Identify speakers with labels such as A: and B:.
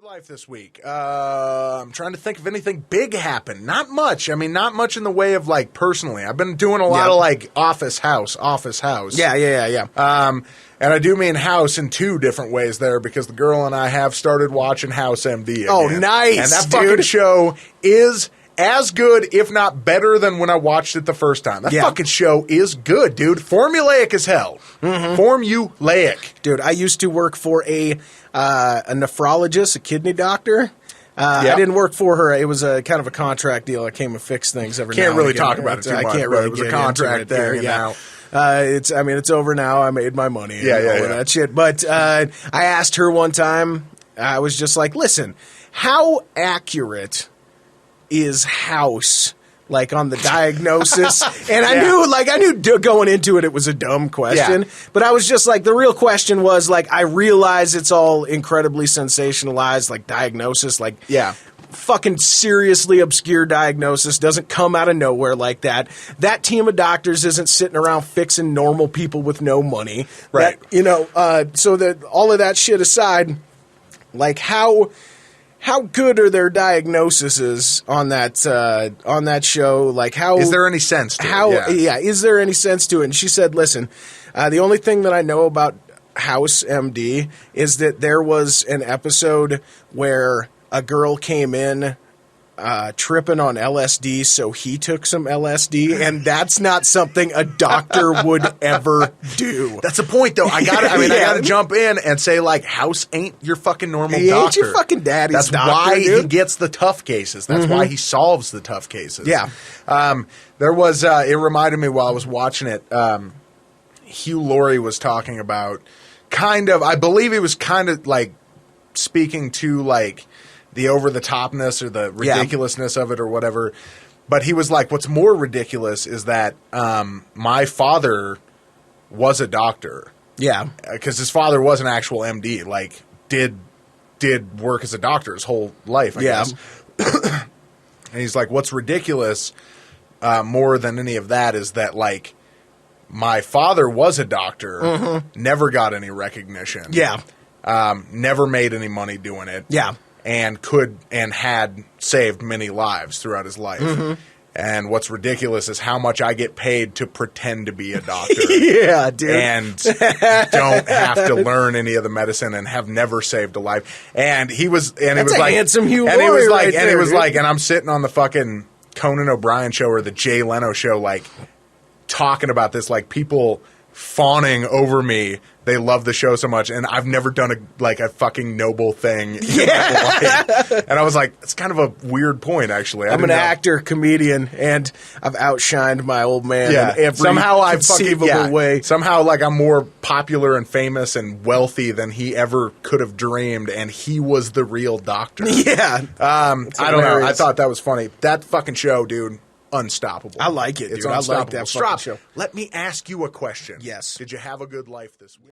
A: life this week. I'm trying to think if anything big happened. Not much. I mean, not much in the way of, like, personally. I've been doing a lot of, like, office house.
B: Yeah.
A: And I do mean house in two different ways there because the girl and I have started watching House M.D. again.
B: Oh, nice,
A: and that fucking show is as good, if not better, than when I watched it the first time. That fucking show is good, dude. Formulaic as hell. Formulaic.
B: Dude, I used to work for a nephrologist, a kidney doctor. I didn't work for her. It was a kind of a contract deal. I came and fixed things every now and again.
A: Can't really talk about it too much.
B: I can't really
A: it was a contract there.
B: Yeah. It's over now. I made my money.
A: Yeah.
B: That shit. But I asked her one time, I was just like, listen, how accurate is House, like, on the diagnosis? And I knew going into it was a dumb question, but I was just like, the real question was, like, I realize it's all incredibly sensationalized, like, diagnosis, like, fucking seriously obscure diagnosis doesn't come out of nowhere like that. That team of doctors isn't sitting around fixing normal people with no money.
A: Right.
B: So that all of that shit aside, like, how good are their diagnoses on that show? Like, how
A: is there any sense to it?
B: Is there any sense to it? And she said, listen, the only thing that I know about House M.D. is that there was an episode where a girl came in tripping on LSD, so he took some LSD, and that's not something a doctor would ever do.
A: That's the point, though. I gotta jump in and say, like, House ain't your fucking normal doctor.
B: Ain't your fucking daddy's
A: That's
B: doctor,
A: why
B: dude.
A: he gets the tough cases. That's why he solves the tough cases.
B: Yeah.
A: There was, it reminded me while I was watching it, Hugh Laurie was talking about I believe he was kind of, like, speaking to, like, the over-the-topness or the ridiculousness of it or whatever. But he was like, what's more ridiculous is that my father was a doctor.
B: Yeah.
A: Because his father was an actual MD, like, did work as a doctor his whole life, I guess. And he's like, what's ridiculous more than any of that is that, like, my father was a doctor, never got any recognition.
B: Yeah.
A: Never made any money doing it.
B: Yeah.
A: And had saved many lives throughout his life. And what's ridiculous is how much I get paid to pretend to be a doctor.
B: Yeah, dude.
A: And don't have to learn any of the medicine and have never saved a life. And he was, and it was like,
B: handsome Hugh
A: and he was
B: Laurie
A: like,
B: right
A: and
B: there,
A: he was
B: dude.
A: like, and I'm sitting on the fucking Conan O'Brien show or the Jay Leno show, like, talking about this, like, people fawning over me. They love the show so much, and I've never done a fucking noble thing in my life. And I was like, it's kind of a weird point, actually.
B: I'm an actor, comedian, and I've outshined my old man in every conceivable way.
A: Somehow, like, I'm more popular and famous and wealthy than he ever could have dreamed, and he was the real doctor.
B: Yeah.
A: I don't know. I thought that was funny. That fucking show, dude. Unstoppable.
B: I like it, dude.
A: It's
B: I
A: unstoppable.
B: like that
A: Strop,
B: fucking show.
A: let me ask you a question.
B: Yes.
A: Did you have a good life this week?